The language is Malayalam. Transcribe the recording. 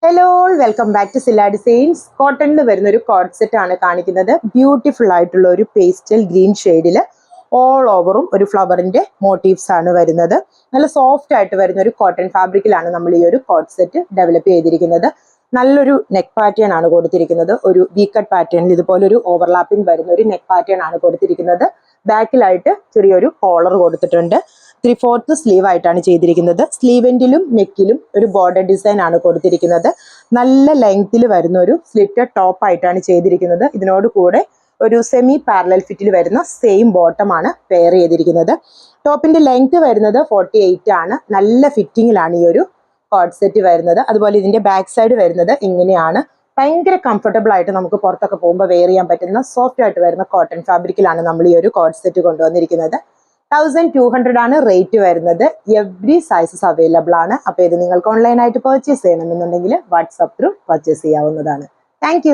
Hello, welcome back to Sila designs. കോട്ടണിൽ വരുന്ന ഒരു കോഡ് സെറ്റ് ആണ് കാണിക്കുന്നത്. ബ്യൂട്ടിഫുൾ ആയിട്ടുള്ള ഒരു പേസ്റ്റൽ ഗ്രീൻ ഷെയ്ഡിൽ ഓൾ ഓവറും ഒരു ഫ്ലവറിന്റെ മോട്ടീവ്സ് ആണ് വരുന്നത്. നല്ല സോഫ്റ്റ് ആയിട്ട് വരുന്ന ഒരു കോട്ടൺ ഫാബ്രിക്കിലാണ് നമ്മൾ ഈ ഒരു കോഡ് സെറ്റ് ഡെവലപ്പ് ചെയ്തിരിക്കുന്നത്. നല്ലൊരു നെക്ക് പാറ്റേൺ ആണ് കൊടുത്തിരിക്കുന്നത്. ഒരു വി കട്ട് പാറ്റേണിൽ ഇതുപോലൊരു ഓവർലാപ്പിംഗ് വരുന്ന ഒരു നെക്ക് പാറ്റേൺ ആണ് കൊടുത്തിരിക്കുന്നത്. ബാക്കിലായിട്ട് ചെറിയൊരു കോളർ കൊടുത്തിട്ടുണ്ട്. 3/4 സ്ലീവ് ആയിട്ടാണ് ചെയ്തിരിക്കുന്നത്. സ്ലീവെന്റിലും നെക്കിലും ഒരു ബോർഡർ ഡിസൈൻ ആണ് കൊടുത്തിരിക്കുന്നത്. നല്ല ലെങ്ത്തിൽ വരുന്ന ഒരു സ്ലിറ്റഡ് ടോപ്പ് ആയിട്ടാണ് ചെയ്തിരിക്കുന്നത്. ഇതിനോട് കൂടെ ഒരു സെമി പാരലൽ ഫിറ്റിൽ വരുന്ന സെയിം ബോട്ടം ആണ് പെയർ ചെയ്തിരിക്കുന്നത്. ടോപ്പിന്റെ ലെങ്ത് വരുന്നത് 48 ആണ്. നല്ല ഫിറ്റിങ്ങിലാണ് ഈ ഒരു കോഡ് സെറ്റ് വരുന്നത്. അതുപോലെ ഇതിന്റെ ബാക്ക് സൈഡ് വരുന്നത് ഇങ്ങനെയാണ്. ഭയങ്കര കംഫർട്ടബിൾ ആയിട്ട് നമുക്ക് പുറത്തൊക്കെ പോകുമ്പോൾ വെയർ ചെയ്യാൻ പറ്റുന്ന സോഫ്റ്റ് ആയിട്ട് വരുന്ന കോട്ടൺ ഫാബ്രിക്കിലാണ് നമ്മൾ ഈ ഒരു കോഡ് സെറ്റ് കൊണ്ടുവന്നിരിക്കുന്നത്. 1200 ആണ് റേറ്റ് വരുന്നത്. എവറി സൈസസ് അവൈലബിൾ ആണ്. അപ്പോൾ ഇത് നിങ്ങൾക്ക് ഓൺലൈനായിട്ട് പർച്ചേസ് ചെയ്യണമെന്നുണ്ടെങ്കിൽ വാട്സാപ്പ് ത്രൂ പർച്ചേസ് ചെയ്യാവുന്നതാണ്. താങ്ക്